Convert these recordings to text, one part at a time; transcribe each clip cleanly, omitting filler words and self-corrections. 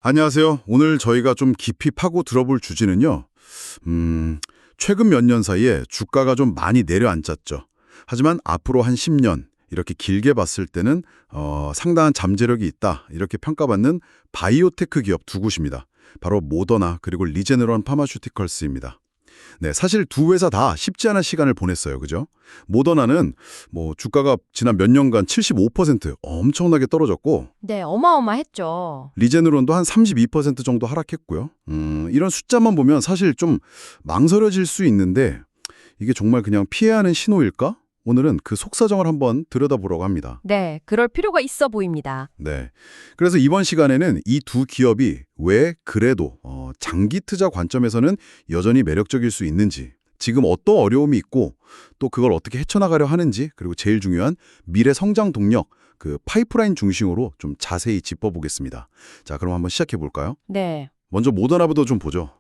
안녕하세요. 오늘 저희가 좀 깊이 파고 들어볼 주제는요. 최근 몇 년 사이에 주가가 좀 많이 내려앉았죠. 하지만 앞으로 한 10년 이렇게 길게 봤을 때는 상당한 잠재력이 있다 이렇게 평가받는 바이오테크 기업 두 곳입니다. 바로 모더나 그리고 리제네론 파마슈티컬스입니다. 네, 사실 두 회사 다 쉽지 않은 시간을 보냈어요. 그죠? 모더나는 주가가 지난 몇 년간 75% 엄청나게 떨어졌고 네, 어마어마했죠. 리제네론도 한 32% 정도 하락했고요. 이런 숫자만 보면 사실 좀 망설여질 수 있는데 이게 정말 그냥 피해야 하는 신호일까? 오늘은 그 속사정을 한번 들여다보려고 합니다. 네, 그럴 필요가 있어 보입니다. 네. 그래서 이번 시간에는 이 두 기업이 왜 그래도 장기 투자 관점에서는 여전히 매력적일 수 있는지, 지금 어떤 어려움이 있고 또 그걸 어떻게 헤쳐나가려 하는지, 그리고 제일 중요한 미래 성장 동력, 그 파이프라인 중심으로 좀 자세히 짚어보겠습니다. 자, 그럼 한번 시작해 볼까요? 네, 먼저 모더나부터 좀 보죠.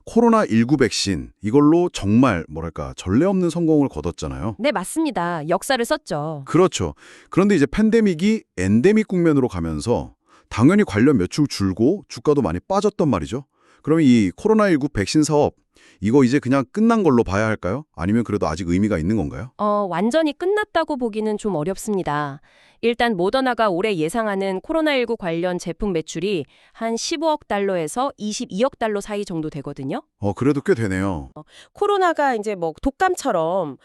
코로나19 백신, 이걸로 정말 뭐랄까 전례 없는 성공을 거뒀잖아요. 네, 맞습니다. 역사를 썼죠. 그렇죠. 그런데 이제 팬데믹이 엔데믹 국면으로 가면서 당연히 관련 매출 줄고 주가도 많이 빠졌단 말이죠. 그러면 이 코로나19 백신 사업, 이거 이제 그냥 끝난 걸로 봐야 할까요? 아니면 그래도 아직 의미가 있는 건가요? 완전히 끝났다고 보기는 좀 어렵습니다. 일단 모더나가 올해 예상하는 코로나19 관련 제품 매출이 한 15억 달러에서 22억 달러 사이 정도 되거든요. 그래도 꽤 되네요. 코로나가 이제 뭐 독감처럼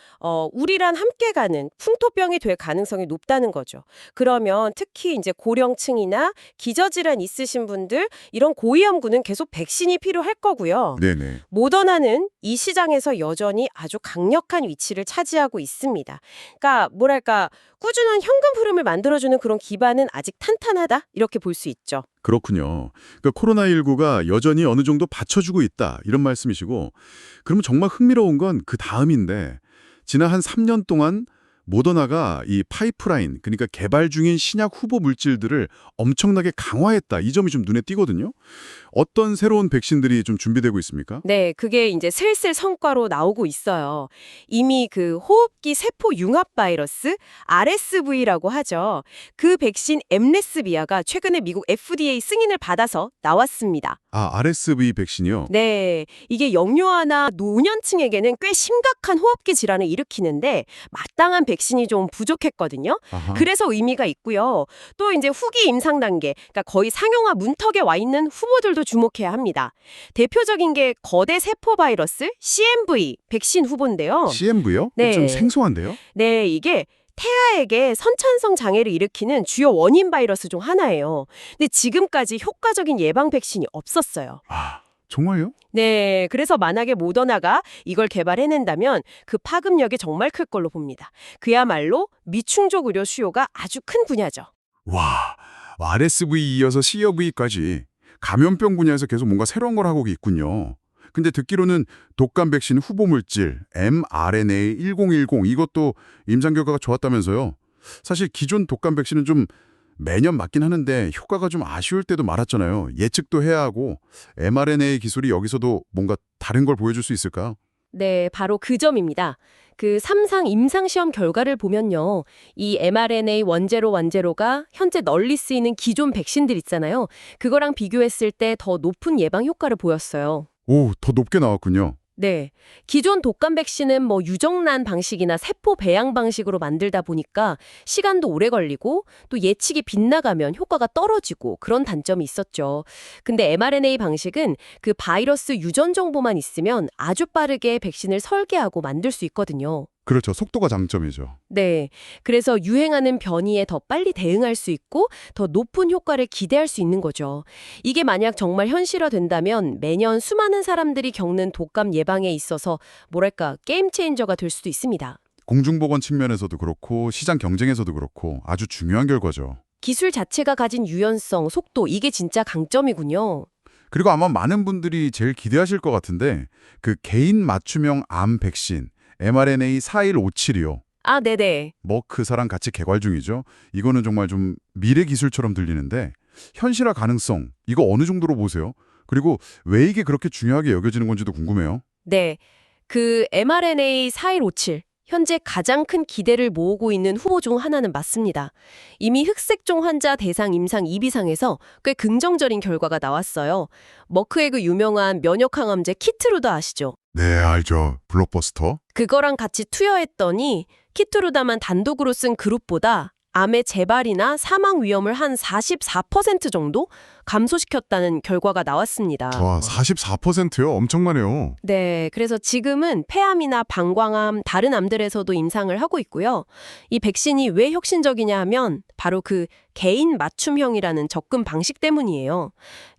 우리랑 함께 가는 풍토병이 될 가능성이 높다는 거죠. 그러면 특히 이제 고령층이나 기저질환 있으신 분들 이런 고위험군은 계속 백신이 필요할 거고요. 네네. 모더나는 이 시장에서 여전히 아주 강력한 위치를 차지하고 있습니다. 그러니까 뭐랄까 꾸준한 현금 흐름을 만들어주는 그런 기반은 아직 탄탄하다 이렇게 볼 수 있죠. 그렇군요. 그러니까 코로나19가 여전히 어느 정도 받쳐주고 있다 이런 말씀이시고, 그러면 정말 흥미로운 건 그 다음인데, 지난 한 3년 동안 모더나가 이 파이프라인, 그러니까 개발 중인 신약 후보 물질들을 엄청나게 강화했다. 이 점이 좀 눈에 띄거든요. 어떤 새로운 백신들이 좀 준비되고 있습니까? 네, 그게 이제 슬슬 성과로 나오고 있어요. 이미 그 호흡기 세포 융합 바이러스 RSV라고 하죠. 그 백신 엠레스비아가 최근에 미국 FDA 승인을 받아서 나왔습니다. RSV 백신이요? 네, 이게 영유아나 노년층에게는 꽤 심각한 호흡기 질환을 일으키는데 마땅한 백신이 좀 부족했거든요. 아하. 그래서 의미가 있고요. 또 이제 후기 임상 단계, 그러니까 거의 상용화 문턱에 와 있는 후보들도 주목해야 합니다. 대표적인 게 거대 세포 바이러스 CMV 백신 후보인데요. CMV요? 네. 좀 생소한데요? 네, 이게 태아에게 선천성 장애를 일으키는 주요 원인 바이러스 중 하나예요. 근데 지금까지 효과적인 예방 백신이 없었어요. 정말요? 네, 그래서 만약에 모더나가 이걸 개발해낸다면 그 파급력이 정말 클 걸로 봅니다. 그야말로 미충족 의료 수요가 아주 큰 분야죠. 와, RSV 이어서 COV까지 감염병 분야에서 계속 뭔가 새로운 걸 하고 있군요. 근데 듣기로는 독감 백신 후보 물질 mRNA-1010 이것도 임상 결과가 좋았다면서요. 사실 기존 독감 백신은 좀 매년 맞긴 하는데 효과가 좀 아쉬울 때도 많았잖아요. 예측도 해야 하고 mRNA 기술이 여기서도 뭔가 다른 걸 보여줄 수 있을까요? 네, 바로 그 점입니다. 그 3상 임상시험 결과를 보면요. 이 mRNA 원제로가 현재 널리 쓰이는 기존 백신들 있잖아요. 그거랑 비교했을 때 더 높은 예방 효과를 보였어요. 오, 더 높게 나왔군요. 네. 기존 독감 백신은 유정란 방식이나 세포 배양 방식으로 만들다 보니까 시간도 오래 걸리고 또 예측이 빗나가면 효과가 떨어지고 그런 단점이 있었죠. 근데 mRNA 방식은 그 바이러스 유전 정보만 있으면 아주 빠르게 백신을 설계하고 만들 수 있거든요. 그렇죠. 속도가 장점이죠. 네. 그래서 유행하는 변이에 더 빨리 대응할 수 있고 더 높은 효과를 기대할 수 있는 거죠. 이게 만약 정말 현실화된다면 매년 수많은 사람들이 겪는 독감 예방에 있어서 뭐랄까 게임 체인저가 될 수도 있습니다. 공중보건 측면에서도 그렇고 시장 경쟁에서도 그렇고 아주 중요한 결과죠. 기술 자체가 가진 유연성, 속도 이게 진짜 강점이군요. 그리고 아마 많은 분들이 제일 기대하실 것 같은데 그 개인 맞춤형 암 백신 mRNA 4157이요. 네네. 머크사랑 같이 개발 중이죠. 이거는 정말 좀 미래 기술처럼 들리는데 현실화 가능성 이거 어느 정도로 보세요? 그리고 왜 이게 그렇게 중요하게 여겨지는 건지도 궁금해요. 네. 그 mRNA 4157 현재 가장 큰 기대를 모으고 있는 후보 중 하나는 맞습니다. 이미 흑색종 환자 대상 임상 2비상에서 꽤 긍정적인 결과가 나왔어요. 머크의 그 유명한 면역항암제 키트루다 아시죠? 네, 알죠. 블록버스터. 그거랑 같이 투여했더니 키트루다만 단독으로 쓴 그룹보다 암의 재발이나 사망 위험을 한 44% 정도 감소시켰다는 결과가 나왔습니다. 와, 44%요? 엄청나네요. 네, 그래서 지금은 폐암이나 방광암, 다른 암들에서도 임상을 하고 있고요. 이 백신이 왜 혁신적이냐 하면 바로 그 개인 맞춤형이라는 접근 방식 때문이에요.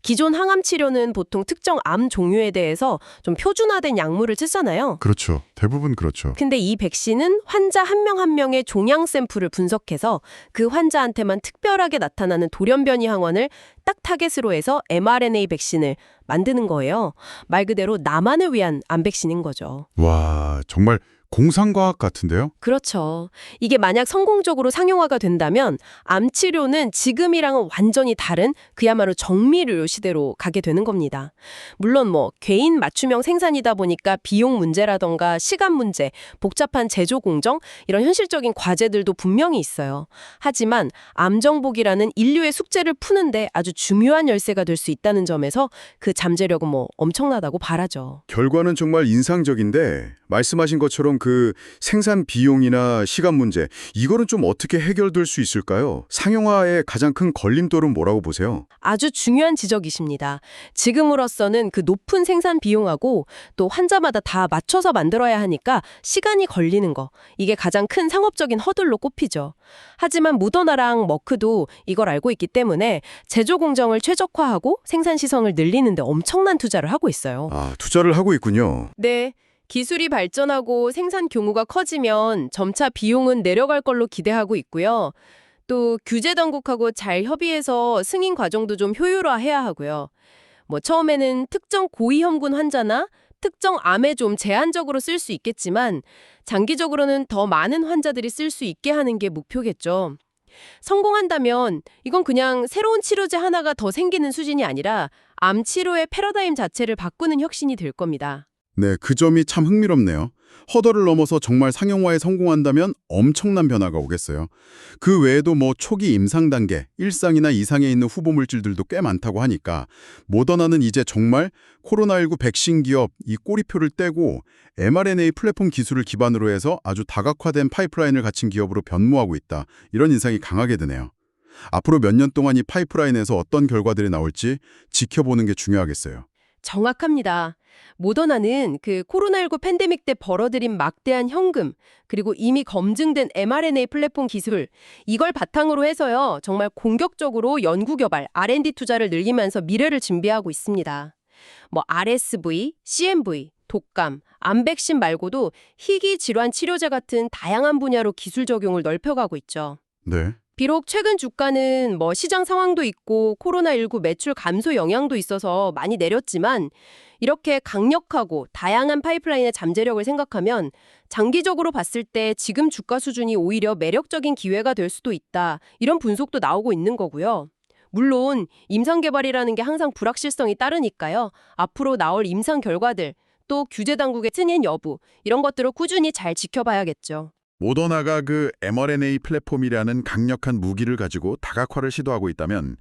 기존 항암 치료는 보통 특정 암 종류에 대해서 좀 표준화된 약물을 쓰잖아요. 그렇죠. 대부분 그렇죠. 근데 이 백신은 환자 한 명 한 명의 종양 샘플을 분석해서 그 환자한테만 특별하게 나타나는 돌연변이 항원을 딱 타겟으로 해서 mRNA 백신을 만드는 거예요. 말 그대로 나만을 위한 암 백신인 거죠. 와, 정말 공상과학 같은데요? 그렇죠. 이게 만약 성공적으로 상용화가 된다면 암 치료는 지금이랑은 완전히 다른 그야말로 정밀의료 시대로 가게 되는 겁니다. 물론 개인 맞춤형 생산이다 보니까 비용 문제라던가 시간 문제, 복잡한 제조 공정 이런 현실적인 과제들도 분명히 있어요. 하지만 암 정복이라는 인류의 숙제를 푸는데 아주 중요한 열쇠가 될 수 있다는 점에서 그 잠재력은 엄청나다고 봐라죠. 결과는 정말 인상적인데 말씀하신 것처럼 그 생산 비용이나 시간 문제, 이거는 좀 어떻게 해결될 수 있을까요? 상용화의 가장 큰 걸림돌은 뭐라고 보세요? 아주 중요한 지적이십니다. 지금으로서는 그 높은 생산 비용하고 또 환자마다 다 맞춰서 만들어야 하니까 시간이 걸리는 거, 이게 가장 큰 상업적인 허들로 꼽히죠. 하지만 모더나랑 머크도 이걸 알고 있기 때문에 제조 공정을 최적화하고 생산 시설을 늘리는 데 엄청난 투자를 하고 있어요. 아, 투자를 하고 있군요. 네. 기술이 발전하고 생산 규모가 커지면 점차 비용은 내려갈 걸로 기대하고 있고요. 또 규제 당국하고 잘 협의해서 승인 과정도 좀 효율화해야 하고요. 처음에는 특정 고위험군 환자나 특정 암에 좀 제한적으로 쓸 수 있겠지만 장기적으로는 더 많은 환자들이 쓸 수 있게 하는 게 목표겠죠. 성공한다면 이건 그냥 새로운 치료제 하나가 더 생기는 수준이 아니라 암 치료의 패러다임 자체를 바꾸는 혁신이 될 겁니다. 네, 그 점이 참 흥미롭네요. 허들을 넘어서 정말 상용화에 성공한다면 엄청난 변화가 오겠어요. 그 외에도 초기 임상 단계, 1상이나 2상에 있는 후보 물질들도 꽤 많다고 하니까 모더나는 이제 정말 코로나19 백신 기업 이 꼬리표를 떼고 mRNA 플랫폼 기술을 기반으로 해서 아주 다각화된 파이프라인을 갖춘 기업으로 변모하고 있다. 이런 인상이 강하게 드네요. 앞으로 몇 년 동안 이 파이프라인에서 어떤 결과들이 나올지 지켜보는 게 중요하겠어요. 정확합니다. 모더나는 그 코로나19 팬데믹 때 벌어들인 막대한 현금, 그리고 이미 검증된 mRNA 플랫폼 기술, 이걸 바탕으로 해서요, 정말 공격적으로 연구개발, R&D 투자를 늘리면서 미래를 준비하고 있습니다. RSV, CMV, 독감, 암 백신 말고도 희귀 질환 치료제 같은 다양한 분야로 기술 적용을 넓혀가고 있죠. 네. 비록 최근 주가는 시장 상황도 있고 코로나19 매출 감소 영향도 있어서 많이 내렸지만 이렇게 강력하고 다양한 파이프라인의 잠재력을 생각하면 장기적으로 봤을 때 지금 주가 수준이 오히려 매력적인 기회가 될 수도 있다. 이런 분석도 나오고 있는 거고요. 물론 임상 개발이라는 게 항상 불확실성이 따르니까요. 앞으로 나올 임상 결과들, 또 규제 당국의 승인 여부 이런 것들을 꾸준히 잘 지켜봐야겠죠. 모더나가 그 mRNA 플랫폼이라는 강력한 무기를 가지고 다각화를 시도하고 있다면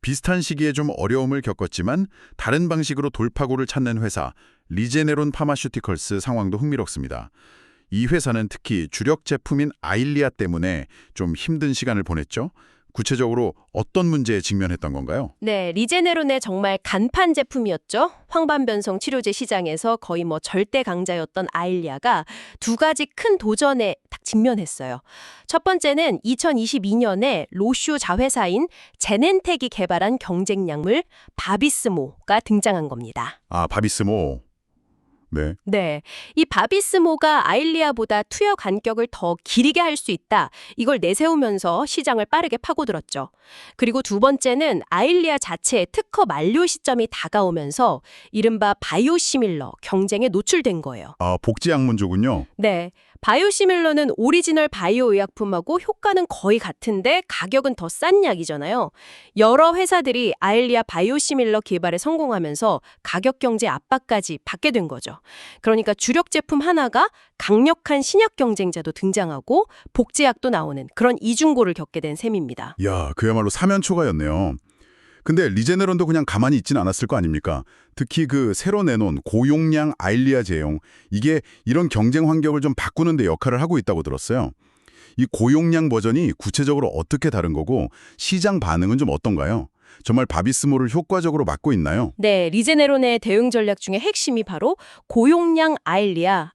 비슷한 시기에 좀 어려움을 겪었지만 다른 방식으로 돌파구를 찾는 회사 리제네론 파마슈티컬스 상황도 흥미롭습니다. 이 회사는 특히 주력 제품인 아일리아 때문에 좀 힘든 시간을 보냈죠. 구체적으로 어떤 문제에 직면했던 건가요? 네, 리제네론의 정말 간판 제품이었죠. 황반변성 치료제 시장에서 거의 절대 강자였던 아일리아가 두 가지 큰 도전에 딱 직면했어요. 첫 번째는 2022년에 로슈 자회사인 제넨텍이 개발한 경쟁 약물 바비스모가 등장한 겁니다. 아, 바비스모. 네. 네, 이 바비스모가 아일리아보다 투여 간격을 더 길게 할 수 있다. 이걸 내세우면서 시장을 빠르게 파고들었죠. 그리고 두 번째는 아일리아 자체의 특허 만료 시점이 다가오면서 이른바 바이오시밀러 경쟁에 노출된 거예요. 아, 복제약문조군요. 네, 바이오시밀러는 오리지널 바이오 의약품하고 효과는 거의 같은데 가격은 더 싼 약이잖아요. 여러 회사들이 아일리아 바이오시밀러 개발에 성공하면서 가격 경제 압박까지 받게 된 거죠. 그러니까 주력 제품 하나가 강력한 신약 경쟁자도 등장하고 복제약도 나오는 그런 이중고를 겪게 된 셈입니다. 야, 그야말로 사면초가였네요. 근데 리제네론도 그냥 가만히 있진 않았을 거 아닙니까? 특히 그 새로 내놓은 고용량 아일리아 제형, 이게 이런 경쟁 환경을 좀 바꾸는 데 역할을 하고 있다고 들었어요. 이 고용량 버전이 구체적으로 어떻게 다른 거고 시장 반응은 좀 어떤가요? 정말 바비스모를 효과적으로 막고 있나요? 네, 리제네론의 대응 전략 중에 핵심이 바로 고용량 아일리아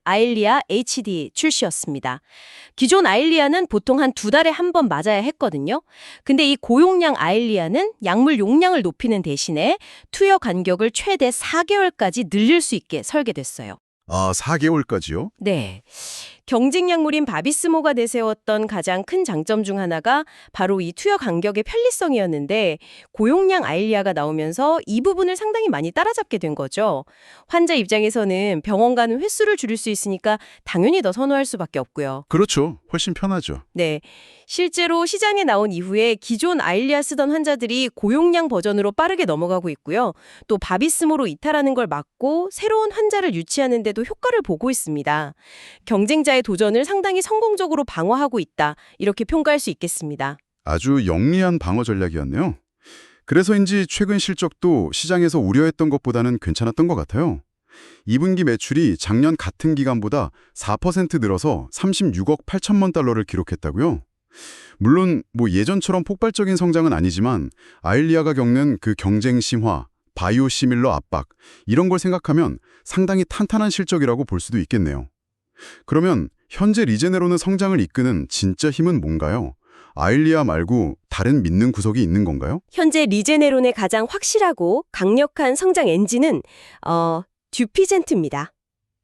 HD 출시였습니다. 기존 아일리아는 보통 한 2달에 한 번 맞아야 했거든요. 근데 이 고용량 아일리아는 약물 용량을 높이는 대신에 투여 간격을 최대 4개월까지 늘릴 수 있게 설계됐어요. 아, 4개월까지요? 네. 경쟁 약물인 바비스모가 내세웠던 가장 큰 장점 중 하나가 바로 이 투여 간격의 편리성이었는데 고용량 아일리아가 나오면서 이 부분을 상당히 많이 따라잡게 된 거죠. 환자 입장에서는 병원 가는 횟수를 줄일 수 있으니까 당연히 더 선호할 수밖에 없고요. 그렇죠. 훨씬 편하죠. 네. 실제로 시장에 나온 이후에 기존 아일리아 쓰던 환자들이 고용량 버전으로 빠르게 넘어가고 있고요. 또 바비스모로 이탈하는 걸 막고 새로운 환자를 유치하는 데도 효과를 보고 있습니다. 경쟁자의 도전을 상당히 성공적으로 방어하고 있다. 이렇게 평가할 수 있겠습니다. 아주 영리한 방어 전략이었네요. 그래서인지 최근 실적도 시장에서 우려했던 것보다는 괜찮았던 것 같아요. 2분기 매출이 작년 같은 기간보다 4% 늘어서 36억 8천만 달러를 기록했다고요? 물론 예전처럼 폭발적인 성장은 아니지만 아일리아가 겪는 그 경쟁 심화, 바이오시밀러 압박 이런 걸 생각하면 상당히 탄탄한 실적이라고 볼 수도 있겠네요. 그러면 현재 리제네론의 성장을 이끄는 진짜 힘은 뭔가요? 아일리아 말고 다른 믿는 구석이 있는 건가요? 현재 리제네론의 가장 확실하고 강력한 성장 엔진은 듀피젠트입니다.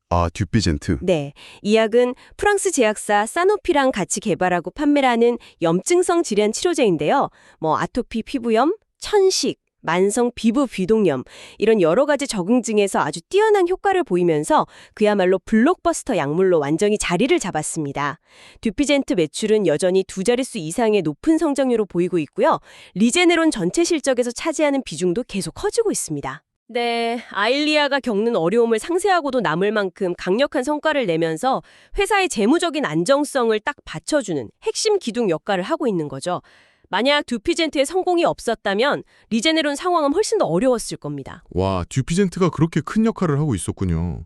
아, 듀피젠트. 네, 이 약은 프랑스 제약사 사노피랑 같이 개발하고 판매를 하는 염증성 질환 치료제인데요. 아토피 피부염, 천식, 만성 피부 비동염 이런 여러 가지 적응증에서 아주 뛰어난 효과를 보이면서 그야말로 블록버스터 약물로 완전히 자리를 잡았습니다. 듀피젠트 매출은 여전히 2자릿수 이상의 높은 성장률을 보이고 있고요. 리제네론 전체 실적에서 차지하는 비중도 계속 커지고 있습니다. 네, 아일리아가 겪는 어려움을 상쇄하고도 남을 만큼 강력한 성과를 내면서 회사의 재무적인 안정성을 딱 받쳐주는 핵심 기둥 역할을 하고 있는 거죠. 만약 듀피젠트의 성공이 없었다면 리제네론 상황은 훨씬 더 어려웠을 겁니다. 와, 듀피젠트가 그렇게 큰 역할을 하고 있었군요.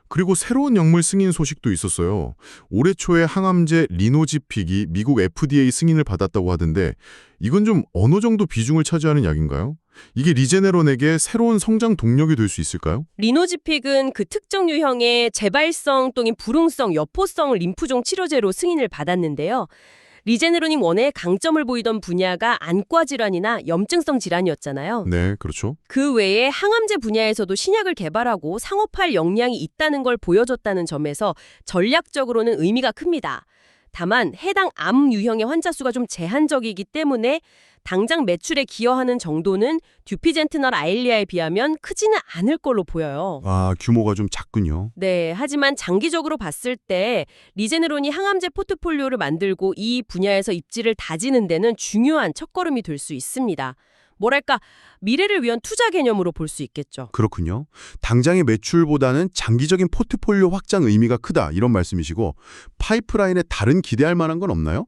그리고 새로운 약물 승인 소식도 있었어요. 올해 초에 항암제 리노지픽이 미국 FDA 승인을 받았다고 하던데 이건 좀 어느 정도 비중을 차지하는 약인가요? 이게 리제네론에게 새로운 성장 동력이 될 수 있을까요? 리노지픽은 그 특정 유형의 재발성 또는 불응성, 여포성 림프종 치료제로 승인을 받았는데요. 리제네론이 원래 강점을 보이던 분야가 안과 질환이나 염증성 질환이었잖아요. 네, 그렇죠. 그 외에 항암제 분야에서도 신약을 개발하고 상업화할 역량이 있다는 걸 보여줬다는 점에서 전략적으로는 의미가 큽니다. 다만 해당 암 유형의 환자 수가 좀 제한적이기 때문에 당장 매출에 기여하는 정도는 듀피젠트나 아일리아에 비하면 크지는 않을 걸로 보여요. 아, 규모가 좀 작군요. 네, 하지만 장기적으로 봤을 때 리제네론이 항암제 포트폴리오를 만들고 이 분야에서 입지를 다지는 데는 중요한 첫걸음이 될 수 있습니다. 뭐랄까, 미래를 위한 투자 개념으로 볼 수 있겠죠. 그렇군요. 당장의 매출보다는 장기적인 포트폴리오 확장 의미가 크다 이런 말씀이시고 파이프라인에 다른 기대할 만한 건 없나요?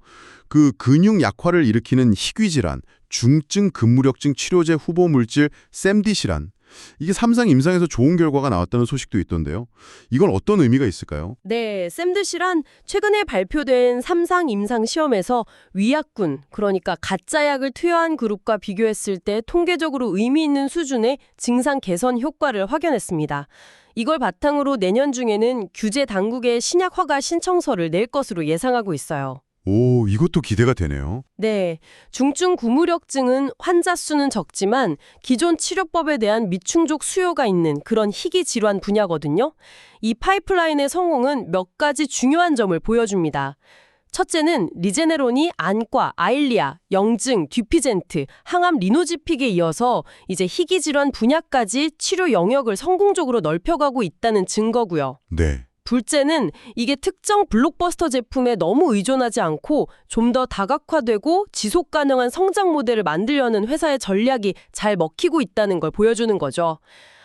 그 근육 약화를 일으키는 희귀 질환, 중증 근무력증 치료제 후보 물질 셈디시란 이게 3상 임상에서 좋은 결과가 나왔다는 소식도 있던데요. 이건 어떤 의미가 있을까요? 네, 셈드시란 최근에 발표된 3상 임상 시험에서 위약군, 그러니까 가짜 약을 투여한 그룹과 비교했을 때 통계적으로 의미 있는 수준의 증상 개선 효과를 확인했습니다. 이걸 바탕으로 내년 중에는 규제 당국에 신약 허가 신청서를 낼 것으로 예상하고 있어요. 오, 이것도 기대가 되네요. 네, 중증 구무력증은 환자 수는 적지만 기존 치료법에 대한 미충족 수요가 있는 그런 희귀 질환 분야거든요. 이 파이프라인의 성공은 몇 가지 중요한 점을 보여줍니다. 첫째는 리제네론이 안과, 아일리아, 영증, 듀피젠트, 항암 리노지픽에 이어서 이제 희귀 질환 분야까지 치료 영역을 성공적으로 넓혀가고 있다는 증거고요. 네. 둘째는 이게 특정 블록버스터 제품에 너무 의존하지 않고 좀 더 다각화되고 지속 가능한 성장 모델을 만들려는 회사의 전략이 잘 먹히고 있다는 걸 보여주는 거죠.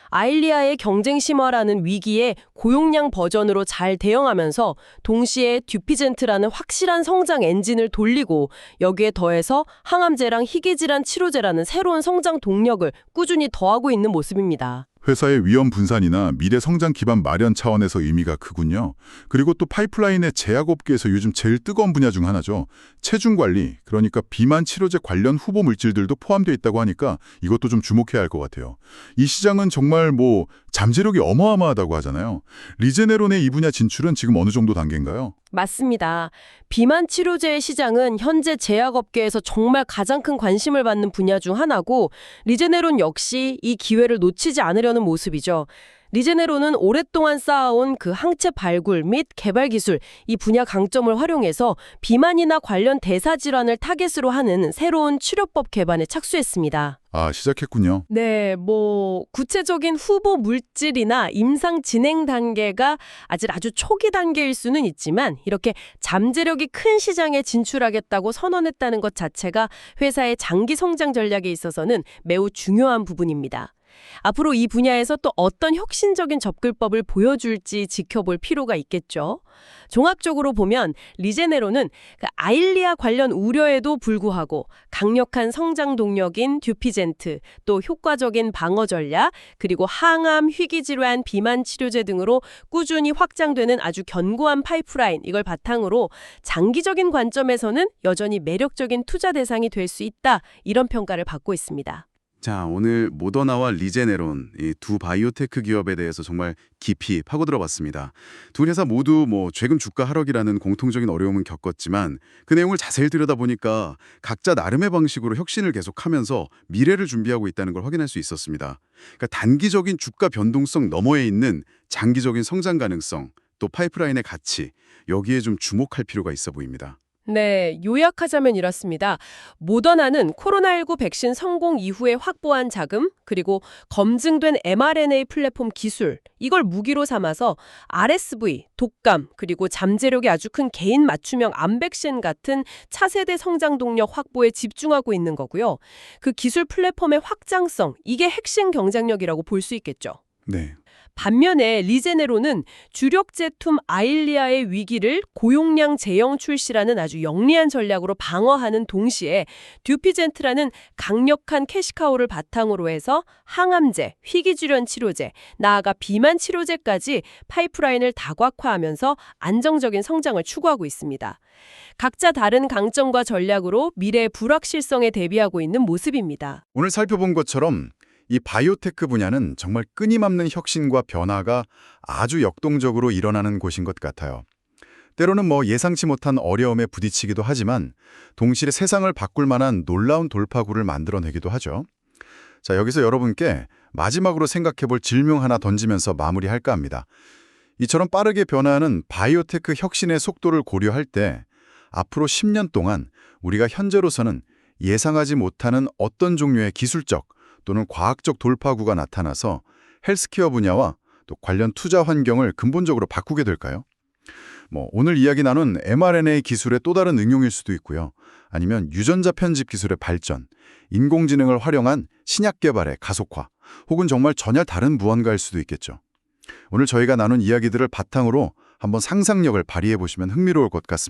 아일리아의 경쟁 심화라는 위기에 고용량 버전으로 잘 대응하면서 동시에 듀피젠트라는 확실한 성장 엔진을 돌리고 여기에 더해서 항암제랑 희귀질환 치료제라는 새로운 성장 동력을 꾸준히 더하고 있는 모습입니다. 회사의 위험 분산이나 미래 성장 기반 마련 차원에서 의미가 크군요. 그리고 또 파이프라인의 제약업계에서 요즘 제일 뜨거운 분야 중 하나죠. 체중 관리, 그러니까 비만 치료제 관련 후보 물질들도 포함되어 있다고 하니까 이것도 좀 주목해야 할 것 같아요. 이 시장은 정말 잠재력이 어마어마하다고 하잖아요. 리제네론의 이 분야 진출은 지금 어느 정도 단계인가요? 맞습니다. 비만 치료제의 시장은 현재 제약업계에서 정말 가장 큰 관심을 받는 분야 중 하나고 리제네론 역시 이 기회를 놓치지 않으려는 모습이죠. 리제네론은 오랫동안 쌓아온 그 항체 발굴 및 개발 기술, 이 분야 강점을 활용해서 비만이나 관련 대사질환을 타겟으로 하는 새로운 치료법 개발에 착수했습니다. 아, 시작했군요. 네, 구체적인 후보 물질이나 임상 진행 단계가 아주 초기 단계일 수는 있지만 이렇게 잠재력이 큰 시장에 진출하겠다고 선언했다는 것 자체가 회사의 장기 성장 전략에 있어서는 매우 중요한 부분입니다. 앞으로 이 분야에서 또 어떤 혁신적인 접근법을 보여줄지 지켜볼 필요가 있겠죠. 종합적으로 보면 리제네론은 아일리아 관련 우려에도 불구하고 강력한 성장 동력인 듀피젠트, 또 효과적인 방어 전략, 그리고 항암, 희귀질환, 비만 치료제 등으로 꾸준히 확장되는 아주 견고한 파이프라인, 이걸 바탕으로 장기적인 관점에서는 여전히 매력적인 투자 대상이 될 수 있다, 이런 평가를 받고 있습니다. 자, 오늘 모더나와 리제네론, 이 두 바이오테크 기업에 대해서 정말 깊이 파고들어봤습니다. 두 회사 모두 최근 주가 하락이라는 공통적인 어려움은 겪었지만 그 내용을 자세히 들여다보니까 각자 나름의 방식으로 혁신을 계속하면서 미래를 준비하고 있다는 걸 확인할 수 있었습니다. 그러니까 단기적인 주가 변동성 너머에 있는 장기적인 성장 가능성, 또 파이프라인의 가치, 여기에 좀 주목할 필요가 있어 보입니다. 네, 요약하자면 이렇습니다. 모더나는 코로나19 백신 성공 이후에 확보한 자금, 그리고 검증된 mRNA 플랫폼 기술, 이걸 무기로 삼아서 RSV, 독감, 그리고 잠재력이 아주 큰 개인 맞춤형 암 백신 같은 차세대 성장 동력 확보에 집중하고 있는 거고요. 그 기술 플랫폼의 확장성, 이게 핵심 경쟁력이라고 볼 수 있겠죠. 네. 반면에 리제네론은 주력 제품 아일리아의 위기를 고용량 제형 출시라는 아주 영리한 전략으로 방어하는 동시에 듀피젠트라는 강력한 캐시카우를 바탕으로 해서 항암제, 희귀질환 치료제, 나아가 비만 치료제까지 파이프라인을 다각화하면서 안정적인 성장을 추구하고 있습니다. 각자 다른 강점과 전략으로 미래의 불확실성에 대비하고 있는 모습입니다. 오늘 살펴본 것처럼 이 바이오테크 분야는 정말 끊임없는 혁신과 변화가 아주 역동적으로 일어나는 곳인 것 같아요. 때로는 예상치 못한 어려움에 부딪히기도 하지만 동시에 세상을 바꿀 만한 놀라운 돌파구를 만들어내기도 하죠. 자, 여기서 여러분께 마지막으로 생각해볼 질문 하나 던지면서 마무리할까 합니다. 이처럼 빠르게 변화하는 바이오테크 혁신의 속도를 고려할 때 앞으로 10년 동안 우리가 현재로서는 예상하지 못하는 어떤 종류의 기술적 또는 과학적 돌파구가 나타나서 헬스케어 분야와 또 관련 투자 환경을 근본적으로 바꾸게 될까요? 오늘 이야기 나눈 mRNA 기술의 또 다른 응용일 수도 있고요. 아니면 유전자 편집 기술의 발전, 인공지능을 활용한 신약 개발의 가속화, 혹은 정말 전혀 다른 무언가일 수도 있겠죠. 오늘 저희가 나눈 이야기들을 바탕으로 한번 상상력을 발휘해 보시면 흥미로울 것 같습니다.